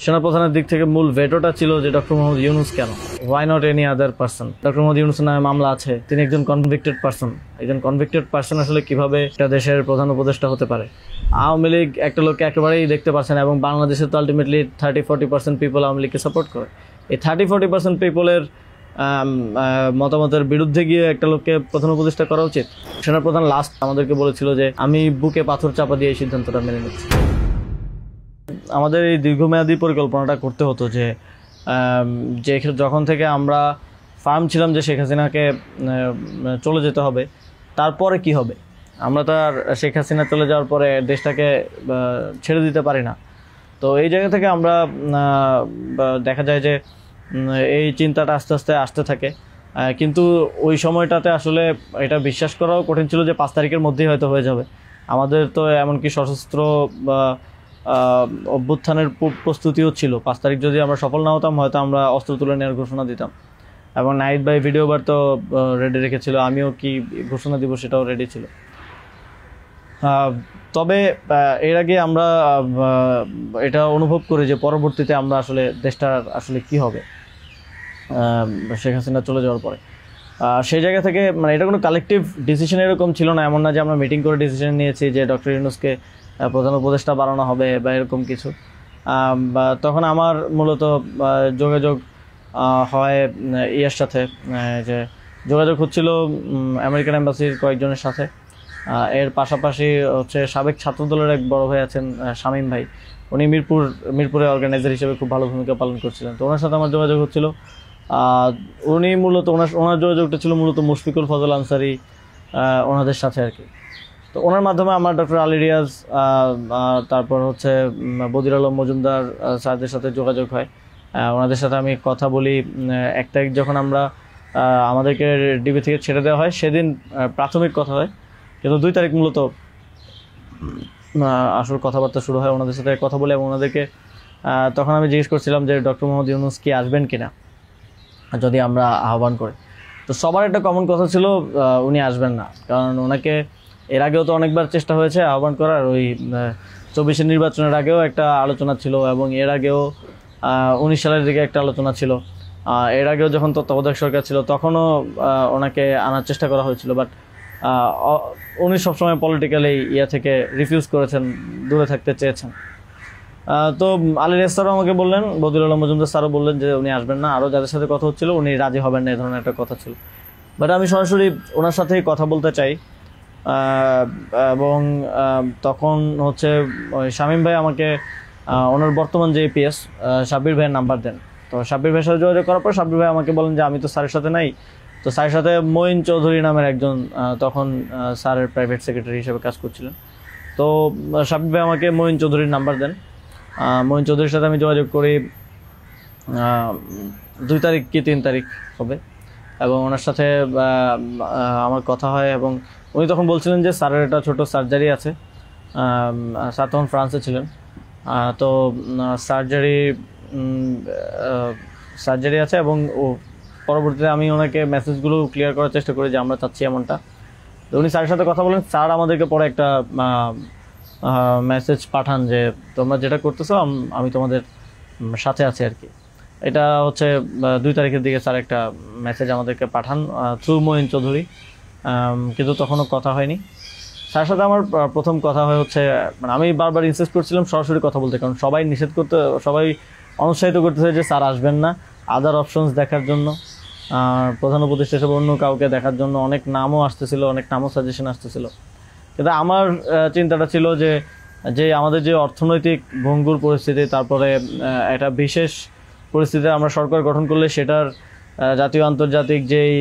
সেনাপ্রধানের দিক থেকে মূল ভেটোটা ছিল যে ডক্টর মোহাম্মদ ইউনূস কেন, why not any other person. Doctor Mohammad ইউনূসের নামে মামলা আছে, তিনি একজন কনভিক্টেড পারসন। একজন কনভিক্টেড পারসন আসলে কিভাবে একটা দেশের প্রধান উপদেষ্টা হতে পারে? আওয়ামী লীগ একটা লোককে একেবারেই দেখতে পারছে না, এবং বাংলাদেশে তো আলটিমেটলি 30-40% পিপল আওয়ামী লীগকে সাপোর্ট করে। এই 30-40% পিপলের মতামতের বিরুদ্ধে গিয়ে একটা লোককে প্রধান উপদেষ্টা করা উচিত? সেনাপ্রধান লাস্ট আমাদেরকে বলেছিল যে আমি বুকে পাথর চাপা দিয়ে এই সিদ্ধান্তটা মেনে নিচ্ছি। আমাদের এই দীর্ঘমেয়াদী পরিকল্পনাটা করতে হতো যে যখন থেকে আমরা ফার্ম ছিলাম যে শেখ হাসিনাকে চলে যেতে হবে, তারপরে কি হবে? আমরা তো আর শেখ হাসিনা চলে যাওয়ার পরে দেশটাকে ছেড়ে দিতে পারি না। তো এই জায়গা থেকে আমরা দেখা যায় যে এই চিন্তাটা আস্তে আস্তে আসতে থাকে, কিন্তু ওই সময়টাতে আসলে এটা বিশ্বাস করাও কঠিন ছিল যে 5 তারিখের মধ্যেই হয়তো হয়ে যাবে। আমাদের তো এমনকি সশস্ত্র অভ্যুত্থানের প্রস্তুতিও ছিল। 5 তারিখ যদি আমরা সফল না হতাম, হয়তো আমরা অস্ত্র তুলে নেওয়ার ঘোষণা দিতাম, এবং নাহিদ ভাই ভিডিও বার তো রেডি রেখেছিল, আমিও কি ঘোষণা দিব সেটাও রেডি ছিল। তবে এর আগে আমরা এটা অনুভব করি যে পরবর্তীতে আমরা আসলে দেশটার আসলে কি হবে শেখ হাসিনা চলে যাওয়ার পরে। সেই জায়গা থেকে মানে এটা কোনো কালেকটিভ ডিসিশন এরকম ছিল না, এমন না যে আমরা মিটিং করে ডিসিশন নিয়েছি যে ডক্টর ইউনূসকে প্রধান উপদেষ্টা বানানো হবে বা এরকম কিছু। তখন আমার মূলত যোগাযোগ হয় ইয়ের সাথে, যে যোগাযোগ হচ্ছিল আমেরিকান এম্বাসির কয়েকজনের সাথে। এর পাশাপাশি হচ্ছে সাবেক ছাত্রদলের এক বড় ভাই আছেন শামীম ভাই, উনি মিরপুরে অর্গানাইজার হিসেবে খুব ভালো ভূমিকা পালন করছিলেন। তো ওনার সাথে আমার যোগাযোগ হচ্ছিল। উনি মূলত ওনার যোগাযোগটা ছিল মূলত মুশফিকুল ফজল আনসারি ওনাদের সাথে আর কি। তো ওনার মাধ্যমে আমার ডক্টর আলী রিয়াজ, তারপর হচ্ছে বদির আলম মজুমদার স্যারদের সাথে যোগাযোগ হয়। ওনাদের সাথে আমি কথা বলি। 1 তারিখ যখন আমরা আমাদেরকে ডিবি থেকে ছেড়ে দেওয়া হয়, সেদিন প্রাথমিক কথা হয়, কিন্তু 2 তারিখ মূলত আসল কথাবার্তা শুরু হয়। ওনাদের সাথে কথা বলে এবং ওনাদেরকে তখন আমি জিজ্ঞেস করছিলাম যে ডক্টর মোহাম্মদ ইউনূস কি আসবেন কিনা যদি আমরা আহ্বান করি। তো সবার একটা কমন কথা ছিল উনি আসবেন না, কারণ ওনাকে এর আগেও তো অনেকবার চেষ্টা হয়েছে আহ্বান করার। ওই 24 নির্বাচনের আগেও একটা আলোচনা ছিল, এবং এর আগেও 19 সালের দিকে একটা আলোচনা ছিল। এর আগেও যখন তত্ত্বাবধায়ক সরকার ছিল তখনও ওনাকে আনার চেষ্টা করা হয়েছিল, বাট উনি সবসময় পলিটিক্যালি থেকে রিফিউজ করেছেন, দূরে থাকতে চেয়েছেন। তো আলী রিয়াজ স্যারও আমাকে বললেন, বদির আলম মজুমদার স্যারও বললেন যে উনি আসবেন না। আরও যাদের সাথে কথা হচ্ছিল উনি রাজি হবেন না, এই ধরনের একটা কথা ছিল। বাট আমি সরাসরি ওনার সাথেই কথা বলতে চাই, এবং তখন হচ্ছে শামীম ভাই আমাকে ওনার বর্তমান যে এপিএস সাব্বির ভাইয়ের নাম্বার দেন। তো সাব্বির ভাইয়ের সাথে যোগাযোগ করার পর সাব্বির ভাই আমাকে বলেন যে আমি তো স্যারের সাথে নাই। তো স্যারের সাথে মঈন চৌধুরী নামের একজন তখন স্যারের প্রাইভেট সেক্রেটারি হিসেবে কাজ করছিলেন। তো সাব্বির ভাই আমাকে মঈন চৌধুরীর নাম্বার দেন। মঈন চৌধুরীর সাথে আমি যোগাযোগ করি 2 তারিখ কি 3 তারিখ হবে, এবং ওনার সাথে আমার কথা হয়। এবং উনি তখন বলছিলেন যে স্যারের একটা ছোটো সার্জারি আছে। স্যার তখন ফ্রান্সে ছিলেন। তো সার্জারি আছে, এবং পরবর্তীতে আমি ওনাকে মেসেজগুলো ক্লিয়ার করার চেষ্টা করি যে আমরা চাচ্ছি এমনটা। তো উনি স্যারের সাথে কথা বলেন। স্যার আমাদেরকে পরে একটা মেসেজ পাঠান যে তোমরা যেটা করতেছো আমি তোমাদের সাথে আছি আর কি। এটা হচ্ছে 2 তারিখের দিকে স্যার একটা মেসেজ আমাদেরকে পাঠান থ্রু মঈন চৌধুরী, কিন্তু তখনও কথা হয়নি। স্যারের সাথে আমার প্রথম কথা হচ্ছে, মানে আমি বারবার ইনসিস্ট করছিলাম সরাসরি কথা বলতে, কারণ সবাই অনুৎসাহিত করতেছে যে স্যার আসবেন না, আদার অপশনস দেখার জন্য, প্রধান উপদেষ্টা হিসেবে অন্য কাউকে দেখার জন্য অনেক নামও আসতেছিল, অনেক নামও সাজেশন আসতেছিল। কিন্তু আমার চিন্তাটা ছিল যে আমাদের যে অর্থনৈতিক ভঙ্গুর পরিস্থিতি, তারপরে একটা বিশেষ পরিস্থিতিতে আমরা সরকার গঠন করলে সেটার জাতীয় আন্তর্জাতিক যেই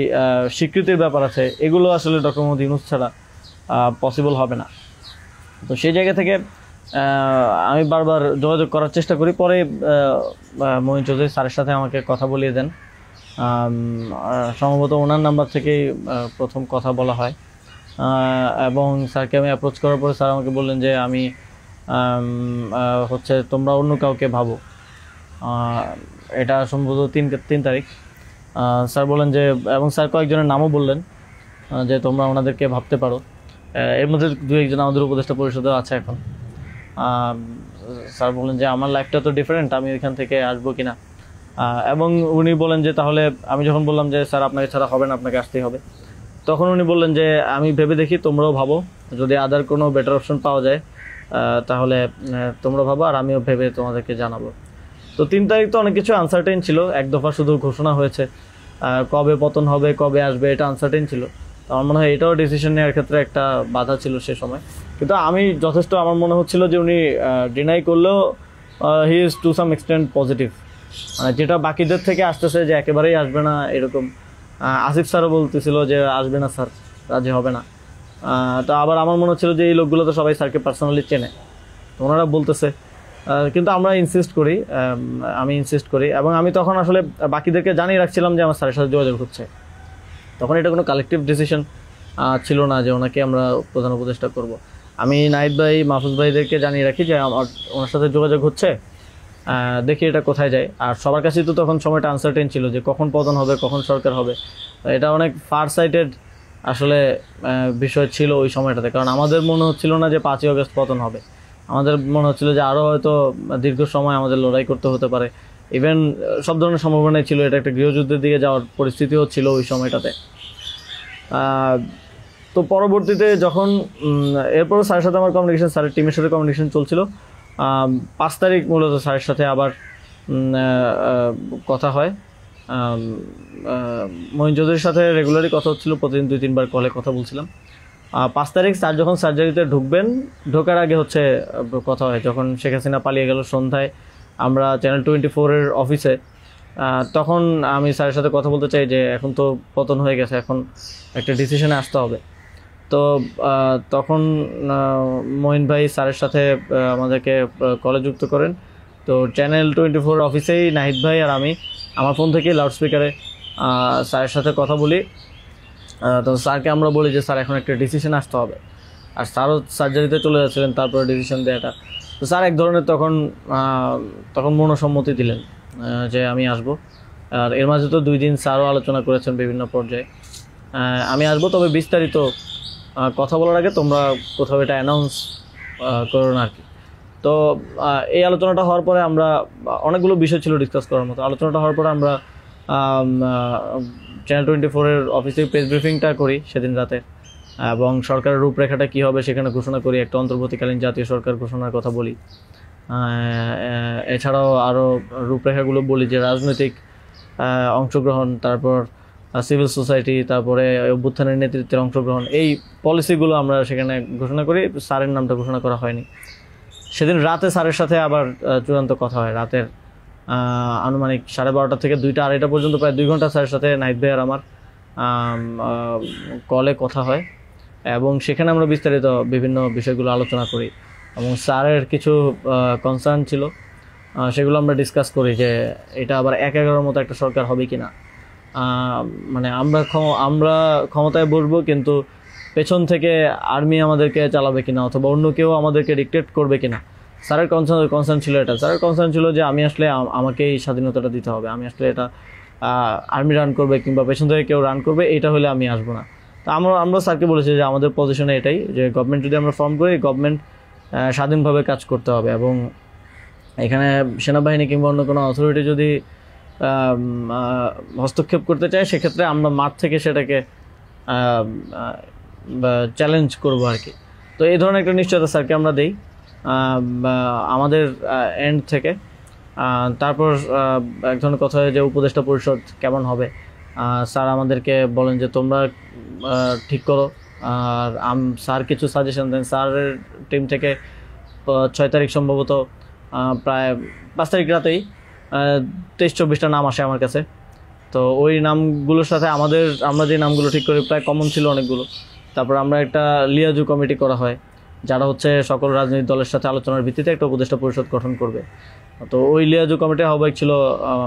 স্বীকৃতির ব্যাপার আছে, এগুলো আসলে ডক্টর মোহাম্মদ ইউনূস ছাড়া পসিবল হবে না। তো সেই জায়গা থেকে আমি বারবার যোগাযোগ করার চেষ্টা করি। পরে মঈন চৌধুরী স্যারের সাথে আমাকে কথা বলিয়ে দেন। সম্ভবত ওনার নাম্বার থেকেই প্রথম কথা বলা হয়, এবং স্যারকে আমি অ্যাপ্রোচ করার পরে স্যার আমাকে বললেন যে আমি হচ্ছে তোমরা অন্য কাউকে ভাবো। এটা সম্ভবত 3 তারিখ। স্যার বললেন যে, এবং স্যার কয়েকজনের নামও বললেন যে তোমরা ওনাদেরকে ভাবতে পারো। এর মধ্যে 2-1 জন আমাদের উপদেষ্টা পরিষদেও আছে এখন। স্যার বলেন যে আমার লাইফটা তো ডিফারেন্ট, আমি ওইখান থেকে আসবো কিনা। এবং উনি বলেন যে তাহলে, আমি যখন বললাম যে স্যার আপনাকে ছাড়া হবে না, আপনাকে আসতেই হবে, তখন উনি বললেন যে আমি ভেবে দেখি, তোমরাও ভাবো, যদি আদার কোনো বেটার অপশন পাওয়া যায় তাহলে তোমরা ভাবো, আর আমিও ভেবে তোমাদেরকে জানাবো। তো 3 তারিখ তো অনেক কিছু আনসার্টেন ছিল, এক দফা শুধু ঘোষণা হয়েছে, কবে পতন হবে, কবে আসবে, এটা আনসার্টেন ছিল। তো আমার মনে হয় এটাও ডিসিশন নেওয়ার ক্ষেত্রে একটা বাধা ছিল সে সময়। কিন্তু আমি যথেষ্ট, আমার মনে হচ্ছিল যে উনি ডিনাই করলেও he is to some extent positive, যেটা বাকিদের থেকে আসতেছে যে একেবারেই আসবে না এরকম। আসিফ স্যারও বলতেছিল যে আসবে না স্যার, রাজি হবে না। তো আবার আমার মনে হচ্ছিল যে এই লোকগুলো তো সবাই স্যারকে পার্সোনালি চেনে, তো ওনারা বলতেছে, কিন্তু আমরা ইনসিস্ট করি, আমি ইনসিস্ট করি, এবং আমি তখন আসলে বাকিদেরকে জানিয়ে রাখছিলাম যে আমার স্যারের সাথে যোগাযোগ হচ্ছে। তখন এটা কোনো কালেকটিভ ডিসিশন ছিল না যে ওনাকে আমরা প্রধান উপদেষ্টা করব। আমি নাহিদ ভাই, মাহফুজ ভাইদেরকে জানিয়ে রাখি যে আমার ওনার সাথে যোগাযোগ হচ্ছে, দেখি এটা কোথায় যায়। আর সবার কাছেই তো তখন সময়টা আনসার্টেন ছিল যে কখন পতন হবে, কখন সরকার হবে। এটা অনেক ফার সাইটেড আসলে বিষয় ছিল ওই সময়টাতে, কারণ আমাদের মনে হচ্ছিল না যে 5ই আগস্ট পতন হবে, আমাদের মনে হচ্ছিল যে আরও হয়তো দীর্ঘ সময় আমাদের লড়াই করতে হতে পারে। ইভেন সব ধরনের সম্ভাবনাই ছিল, এটা একটা গৃহযুদ্ধের দিকে যাওয়ার পরিস্থিতিও ছিল ওই সময়টাতে। তো পরবর্তীতে যখন এরপরও স্যারের সাথে আমার কমিউনিকেশন, স্যারের টিমের সাথে কমিউনিকেশন চলছিল। 5 তারিখ মূলত স্যারের সাথে আবার কথা হয়। মঈন চৌধুরীর সাথে রেগুলারই কথা হচ্ছিল, প্রতিদিন 2-3 বার কলে কথা বলছিলাম। 5 তারিখ স্যার যখন সার্জারিতে ঢুকবেন, ঢোকার আগে হচ্ছে কথা হয়, যখন শেখ হাসিনা পালিয়ে গেল সন্ধ্যায় আমরা চ্যানেল 24-এর অফিসে। তখন আমি স্যারের সাথে কথা বলতে চাই যে এখন তো পতন হয়ে গেছে, এখন একটা ডিসিশনে আসতে হবে। তো তখন মঈন ভাই স্যারের সাথে আমাদেরকে কলে যুক্ত করেন। তো চ্যানেল 24 অফিসেই নাহিদ ভাই আর আমি আমার ফোন থেকে লাউডস্পিকারে স্যারের সাথে কথা বলি। তো স্যারকে আমরা বলি যে স্যার এখন একটা ডিসিশন আসতে হবে, আর স্যারও সার্জারিতে চলে যাচ্ছিলেন তারপরে ডিসিশন দেওয়াটা। তো স্যার এক ধরনের তখন মনসম্মতি দিলেন যে আমি আসব। আর এর মাঝে তো 2 দিন স্যারও আলোচনা করেছেন বিভিন্ন পর্যায়ে, আমি আসবো, তবে বিস্তারিত কথা বলার আগে তোমরা কোথাও এটা অ্যানাউন্স করো না আর কি। তো এই আলোচনাটা হওয়ার পরে আমরা, অনেকগুলো বিষয় ছিল ডিসকাস করার মতো, আলোচনাটা হওয়ার পরে আমরা চ্যানেল 24-এর অফিসে প্রেস ব্রিফিংটা করি সেদিন রাতে, এবং সরকারের রূপরেখাটা কী হবে সেখানে ঘোষণা করি, একটা অন্তর্বর্তীকালীন জাতীয় সরকার ঘোষণার কথা বলি। এছাড়াও আরও রূপরেখাগুলো বলি যে রাজনৈতিক অংশগ্রহণ, তারপর সিভিল সোসাইটি, তারপরে অভ্যুত্থানের নেতৃত্বের অংশগ্রহণ, এই পলিসিগুলো আমরা সেখানে ঘোষণা করি। স্যারের নামটা ঘোষণা করা হয়নি। সেদিন রাতে স্যারের সাথে আবার চূড়ান্ত কথা হয়, রাতের আনুমানিক 12:30 থেকে 2টা-2:30 পর্যন্ত প্রায় 2 ঘন্টা স্যারের সাথে নাহিদ ভাই আর আমার কলে কথা হয়, এবং সেখানে আমরা বিস্তারিত বিভিন্ন বিষয়গুলো আলোচনা করি, এবং স্যারের কিছু কনসার্ন ছিল সেগুলো আমরা ডিসকাস করি যে এটা আবার 1-11 মতো একটা সরকার হবে কিনা, মানে আমরা ক্ষমতায় বসবো কিন্তু পেছন থেকে আর্মি আমাদেরকে চালাবে কিনা, অথবা অন্য কেউ আমাদেরকে ডিক্টেট করবে কিনা। স্যারের কনসার্ন ছিল এটা। স্যারের কনসার্ন ছিল যে আমি আসলে আমাকেই স্বাধীনতাটা দিতে হবে, আমি আসলে এটা আর্মি রান করবে কিংবা পেছন থেকে কেউ রান করবে, এটা হলে আমি আসবো না। তো আমরা স্যারকে বলেছি যে আমাদের পজিশনে এটাই, যে গভর্নমেন্ট যদি আমরা ফর্ম করি, গভর্নমেন্ট স্বাধীনভাবে কাজ করতে হবে, এবং এখানে সেনাবাহিনী কিংবা অন্য কোনো অথরিটি যদি হস্তক্ষেপ করতে চায় সেক্ষেত্রে আমরা মাঠ থেকে সেটাকে চ্যালেঞ্জ করবো আর কি। তো এই ধরনের একটা নিশ্চয়তা স্যারকে আমরা দিই আমাদের এন্ড থেকে। তারপর এক ধরনের কথা হয় যে উপদেষ্টা পরিষদ কেমন হবে, স্যার আমাদেরকে বলেন যে তোমরা ঠিক করো, আর স্যার কিছু সাজেশন দেন। স্যারের টিম থেকে 6 তারিখ সম্ভবত প্রায় 5 তারিখ রাতেই 23-24টা নাম আসে আমার কাছে। তো ওই নামগুলোর সাথে আমরা যে নামগুলো ঠিক করি প্রায় কমন ছিল অনেকগুলো। তারপর আমরা একটা লিয়াজু কমিটি করা হয়, যারা হচ্ছে সকল রাজনৈতিক দলের সাথে আলোচনার ভিত্তিতে একটা উপদেষ্টা পরিষদ গঠন করবে। তো ওই লিয়াজু কমিটির আহ্বায়ক ছিল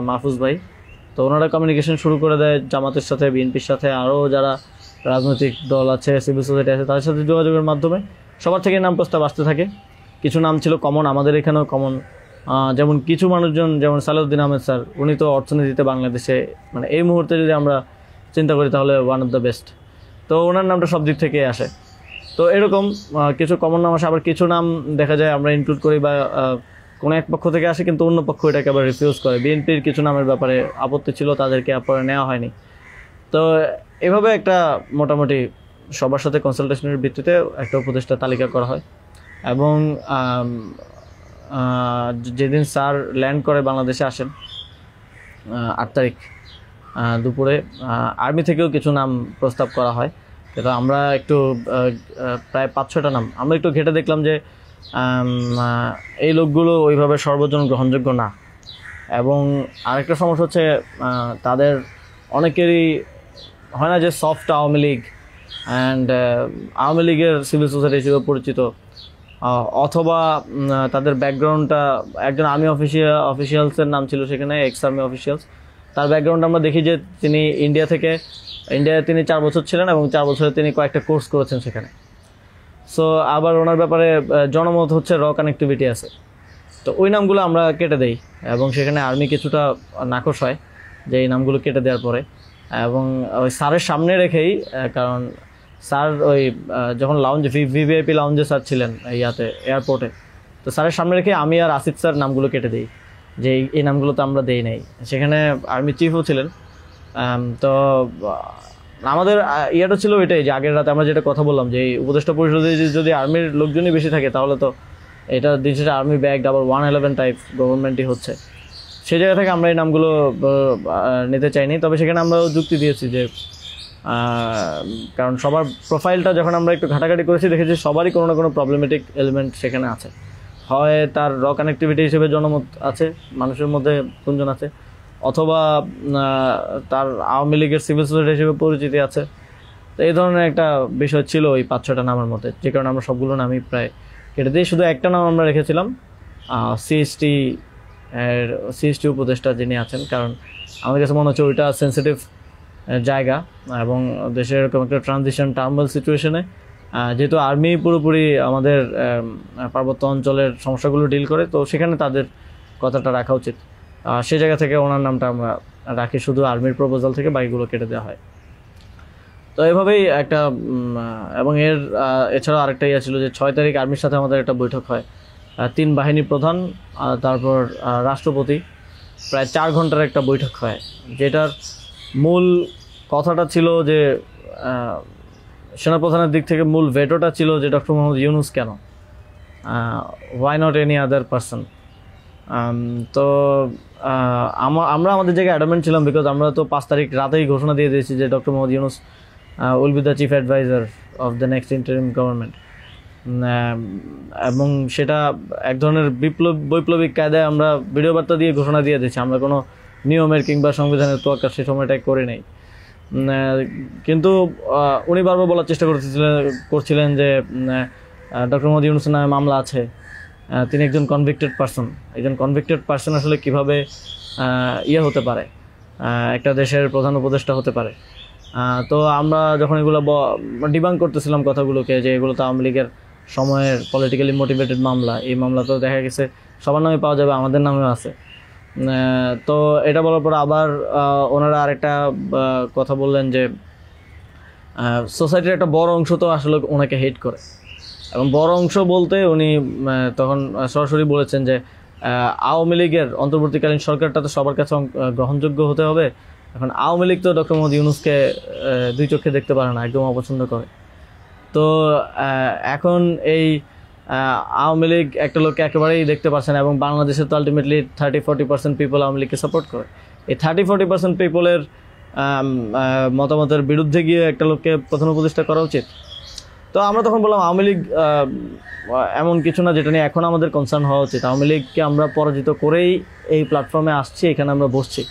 মাহফুজ ভাই। তো ওনারা কমিউনিকেশন শুরু করে দেয় জামাতের সাথে, বিএনপির সাথে, আরও যারা রাজনৈতিক দল আছে, সিভিল সোসাইটি আছে, তাদের সাথে যোগাযোগের মাধ্যমে সবার থেকে নাম প্রস্তাব আসতে থাকে। কিছু নাম ছিল কমন, আমাদের এখানেও কমন, যেমন কিছু মানুষজন, যেমন সালাউদ্দিন আহমেদ স্যার, উনি তো অর্থনীতিতে বাংলাদেশে মানে এই মুহূর্তে যদি আমরা চিন্তা করি তাহলে ওয়ান অফ দ্য বেস্ট। তো ওনার নামটা সব দিক থেকে আসে। তো এরকম কিছু কমন নাম আসে, আবার কিছু নাম দেখা যায় আমরা ইনক্লুড করি বা কোনো এক পক্ষ থেকে আসে, কিন্তু অন্য পক্ষ এটাকে আবার রিফিউজ করে। বিএনপির কিছু নামের ব্যাপারে আপত্তি ছিল, তাদেরকে পরে নেওয়া হয়নি। তো এভাবে একটা মোটামুটি সবার সাথে কনসালটেশনের ভিত্তিতে একটা উপদেষ্টা তালিকা করা হয়। এবং যেদিন স্যার ল্যান্ড করে বাংলাদেশে আসেন 8 তারিখ দুপুরে, আর্মি থেকেও কিছু নাম প্রস্তাব করা হয়। কিন্তু আমরা একটু প্রায় 5-6টা নাম আমরা একটু ঘেটে দেখলাম যে এই লোকগুলো ওইভাবে সর্বজন গ্রহণযোগ্য না। এবং আরেকটা সমস্যা হচ্ছে তাদের অনেকেরই হয় না যে সফট আওয়ামী লীগ অ্যান্ড আওয়ামী লীগের সিভিল সোসাইটি হিসেবে পরিচিত, অথবা তাদের ব্যাকগ্রাউন্ডটা একজন আর্মি অফিসিয়ালসের নাম ছিল সেখানে, এক্স আর্মি অফিসিয়ালস। তার ব্যাকগ্রাউন্ড আমরা দেখি যে তিনি ইন্ডিয়ায় তিনি 4 বছর ছিলেন এবং 4 বছরে তিনি কয়েকটা কোর্স করেছেন সেখানে। সো আবার ওনার ব্যাপারে জনমত হচ্ছে র কানেক্টিভিটি আছে। তো ওই নামগুলো আমরা কেটে দেই এবং সেখানে আর্মি কিছুটা নাকশ হয় যে এই নামগুলো কেটে দেওয়ার পরে। এবং ওই স্যারের সামনে রেখেই, কারণ স্যার ওই যখন ভিভিআইপি লাউঞ্জে স্যার ছিলেন এয়ারপোর্টে, তো স্যারের সামনে রেখে আমি আর আসিফ স্যার নামগুলো কেটে দিই যে এই নামগুলো তো আমরা দেই নাই। সেখানে আর্মি চিফও ছিলেন। তো আমাদের ইয়েটা ছিল এটাই যে আগের রাতে আমরা যেটা কথা বললাম যে এই উপদেষ্টা পরিষদে যদি আর্মির লোকজনই বেশি থাকে তাহলে তো এটা দিন শেষে আর্মি ব্যাগ আবার 111 টাইপ গভর্নমেন্টই হচ্ছে। সেই জায়গা থেকে আমরা এই নামগুলো নিতে চাইনি। তবে সেখানে আমরা যুক্তি দিয়েছি যে কারণ সবার প্রোফাইলটা যখন আমরা একটু ঘাটাঘাটি করেছি দেখেছি সবারই কোনো না কোনো প্রবলেমেটিক এলিমেন্ট সেখানে আছে। হয় তার র কানেক্টিভিটি হিসেবে জনমত আছে, মানুষের মধ্যে গুঞ্জন আছে, অথবা তার আওয়ামী লীগের সিভিল সোসাইটি হিসেবে পরিচিতি আছে। তো এই ধরনের একটা বিষয় ছিল ওই 5-6টা নামের মধ্যে, যে কারণে আমরা সবগুলো নামই প্রায় কেটে দিয়ে শুধু একটা নাম আমরা রেখেছিলাম সিএসটি উপদেষ্টা যিনি আছেন। কারণ আমাদের কাছে মনে হচ্ছে ওইটা সেন্সিটিভ জায়গা এবং দেশের এরকম একটা ট্রানজিশন টার্মাল সিচুয়েশনে যেহেতু আর্মি পুরোপুরি আমাদের পার্বত্য অঞ্চলের সমস্যাগুলো ডিল করে, তো সেখানে তাদের কথাটা রাখা উচিত। সেই জায়গা থেকে ওনার নামটা আমরা রাখি, শুধু আর্মির প্রপোজাল থেকে বাকিগুলো কেটে দেওয়া হয়। তো এভাবেই একটা এবং এছাড়াও আরেকটা ইয়ে ছিল যে 6 তারিখ আর্মির সাথে আমাদের একটা বৈঠক হয়, 3 বাহিনী প্রধান তারপর রাষ্ট্রপতি, প্রায় 4 ঘন্টার একটা বৈঠক হয়। যেটার মূল কথাটা ছিল যে সেনাপ্রধানের দিক থেকে মূল ভেটোটা ছিল যে ডক্টর মোহাম্মদ ইউনূস কেন, why not any other person. তো আমরা আমাদের জায়গায় অ্যাডামেন্ট ছিলাম, বিকজ আমরা তো 5 তারিখ রাতেই ঘোষণা দিয়ে দিয়েছি যে doctor Mohammad Yunus will be the chief adviser of the next interim government. এবং সেটা এক ধরনের বৈপ্লবিক কায়দায় আমরা ভিডিও বার্তা দিয়ে ঘোষণা দিয়ে দিয়েছি, আমরা কোনো নিয়মের কিংবা সংবিধানের তোয়াক্কা সে সময়টাই করে নেই। কিন্তু উনি বারবার বলার চেষ্টা করছিলেন যে ডক্টর মোহাম্মদ ইউনূসের নামে মামলা আছে, তিনি একজন কনভিক্টেড পারসন। একজন কনভিক্টেড পারসন আসলে কীভাবে হতে পারে, একটা দেশের প্রধান উপদেষ্টা হতে পারে। তো আমরা যখন এগুলো ডিবাঙ্ক করতেছিলাম কথাগুলোকে যে এগুলো তো আওয়ামী লীগের সময়ের পলিটিক্যালি মোটিভেটেড মামলা, এই মামলা তো দেখা গেছে সবার নামে পাওয়া যাবে, আমাদের নামেও আছে। তো এটা বলার পর আবার ওনারা আরেকটা কথা বললেন যে সোসাইটির একটা বড় অংশ তো আসলে ওনাকে হেট করে, এবং বড় অংশ বলতে উনি তখন সরাসরি বলেছেন যে আওয়ামী লীগের অন্তর্বর্তীকালীন সরকারটা তো সবার কাছে গ্রহণযোগ্য হতে হবে। এখন আওয়ামী লীগ তো ডক্টর মোহাম্মদ ইউনূসকে 2 চোখে দেখতে পারে না, একদম অপছন্দ করে। তো এখন এই আওয়ামী লীগ একটা লোককে একেবারেই দেখতে পাচ্ছে না, এবং বাংলাদেশে তো আলটিমেটলি 30-40% পিপল আওয়ামী লীগকে সাপোর্ট করে। এই 30-40% পিপলের মতামতের বিরুদ্ধে গিয়ে একটা লোককে প্রধান উপদেষ্টা করা উচিত। তো আমরা তখন বললাম আওয়ামী লীগ এমন কিছু না যেটা নিয়ে এখন আমাদের কনসার্ন হওয়া উচিত। আওয়ামী লীগকে আমরা পরাজিত করেই এই প্ল্যাটফর্মে আসছি, এখানে আমরা বসছি।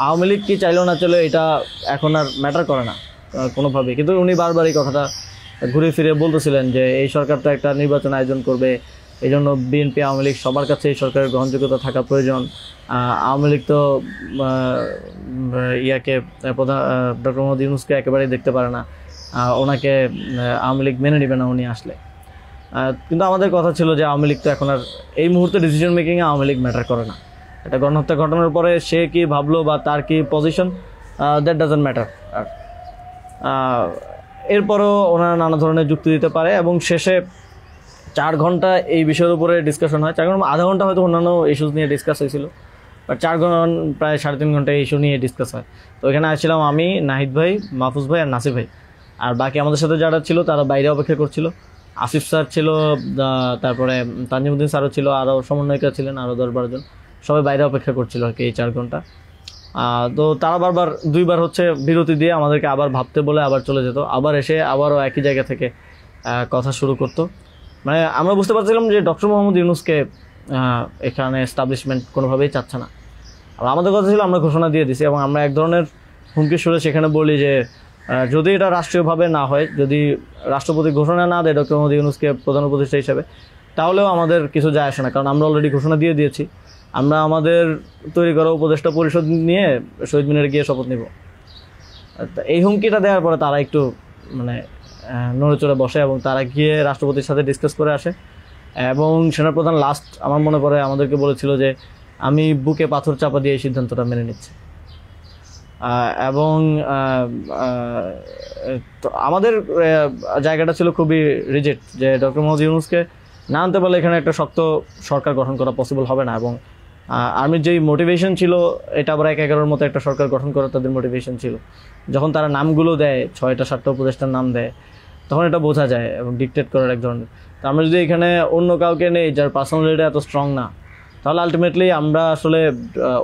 আওয়ামী লীগ কি চাইলেও না চলে এটা এখন আর ম্যাটার করে না কোনোভাবেই। কিন্তু উনি বারবার এই কথাটা ঘুরে ফিরে বলতেছিলেন যে এই সরকার তো একটা নির্বাচন আয়োজন করবে, এই জন্য বিএনপি আওয়ামী লীগ সবার কাছে এই সরকারের গ্রহণযোগ্যতা থাকা প্রয়োজন। আওয়ামী লীগ তো প্রধান ডক্টর মোহাম্মদ ইউনূসকে একেবারেই দেখতে পারে না, ওনাকে আওয়ামী লীগ মেনে নেবে না উনি আসলে। কিন্তু আমাদের কথা ছিল যে আওয়ামী লীগ তো এখন আর এই মুহূর্তে ডিসিশন মেকিংয়ে আওয়ামী লীগ ম্যাটার করে না। এটা গণহত্যা ঘটনার পরে সে কি ভাবলো বা তার কি পজিশন, দ্যাট ডাজন্ট ম্যাটার। এরপরও ওনারা নানা ধরনের যুক্তি দিতে পারে, এবং শেষে 4 ঘন্টা এই বিষয়ের উপরে ডিসকাশন হয়। 4 ঘন্টা, আধা ঘন্টা হয়তো অন্যান্য ইস্যুস নিয়ে ডিসকাস হয়েছিল, বাট 4 ঘন্টা প্রায় 3.5 ঘন্টা এই ইস্যু নিয়ে ডিসকাস হয়। তো এখানে আসছিলাম আমি, নাহিদ ভাই, মাহফুজ ভাই আর নাসির ভাই, আর বাকি আমাদের সাথে যারা ছিল তারা বাইরে অপেক্ষা করছিল। আসিফ স্যার ছিল, তারপরে তানজিমুদ্দিন স্যারও ছিল, আরও সমন্বয়িকা ছিলেন আরও 10-12 জন, সবাই বাইরে অপেক্ষা করছিল আর কি এই 4 ঘন্টা। তো তারা বারবার 2বার হচ্ছে বিরতি দিয়ে আমাদেরকে আবার ভাবতে বলে আবার চলে যেত, আবার এসে আবারও একই জায়গা থেকে কথা শুরু করতো। মানে আমরা বুঝতে পারছিলাম যে ডক্টর মোহাম্মদ ইউনূসকে এখানে এস্টাবলিশমেন্ট কোনোভাবেই চাচ্ছে না। আর আমাদের কথা ছিল আমরা ঘোষণা দিয়ে দিছি, এবং আমরা এক ধরনের হুমকি সুরে সেখানে বলি যে যদি এটা রাষ্ট্রীয়ভাবে না হয়, যদি রাষ্ট্রপতি ঘোষণা না দেয় ডক্টর মোহাম্মদ ইউনূসকে প্রধান উপদেষ্টা হিসেবে, তাহলেও আমাদের কিছু যায় আসে না, কারণ আমরা অলরেডি ঘোষণা দিয়ে দিয়েছি। আমরা আমাদের তৈরি করা উপদেষ্টা পরিষদ নিয়ে শহীদ মিনারে গিয়ে শপথ নিব। এই হুমকিটা দেওয়ার পরে তারা একটু মানে নড়েচড়ে বসে, এবং তারা গিয়ে রাষ্ট্রপতির সাথে ডিসকাস করে আসে। এবং সেনাপ্রধান লাস্ট আমার মনে পড়ে আমাদেরকে বলেছিল যে আমি বুকে পাথর চাপা দিয়ে এই সিদ্ধান্তটা মেনে নিচ্ছি। এবং তো আমাদের জায়গাটা ছিল খুবই রিজিড, যে ডক্টর মোহাম্মদ ইউনূসকে না আনতে পারলে এখানে একটা শক্ত সরকার গঠন করা পসিবল হবে না। এবং আর্মির যেই মোটিভেশন ছিল, এটা আবার 1-11-র মতো একটা সরকার গঠন করার তাদের মোটিভেশন ছিল। যখন তারা নামগুলো দেয়, 6টা-7টা উপদেষ্টার নাম দেয়, তখন এটা বোঝা যায়, এবং ডিকটেট করার এক ধরনের। তো আমরা যদি এখানে অন্য কাউকে নেই যার পার্সোনালিটি এত স্ট্রং না, তাহলে আলটিমেটলি আমরা আসলে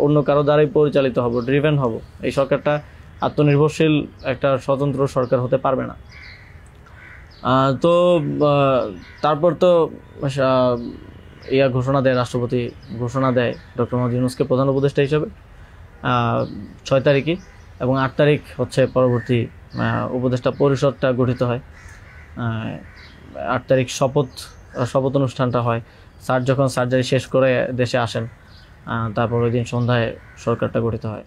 অন্য কারো দ্বারাই পরিচালিত হব, ড্রিভেন হব। এই সরকারটা আত্মনির্ভরশীল একটা স্বতন্ত্র সরকার হতে পারবে না। তো তারপর তো ঘোষণা দেয়, রাষ্ট্রপতি ঘোষণা দেয় ডক্টর মোহাম্মদ ইউনূসকে প্রধান উপদেষ্টা হিসেবে 6 তারিখে, এবং 8 তারিখ হচ্ছে পরবর্তী উপদেষ্টা পরিষদটা গঠিত হয়। 8 তারিখ শপথ অনুষ্ঠানটা হয়। স্যার যখন সার্জারি শেষ করে দেশে আসেন, তারপর ওই দিন সন্ধ্যায় সরকারটা গঠিত হয়।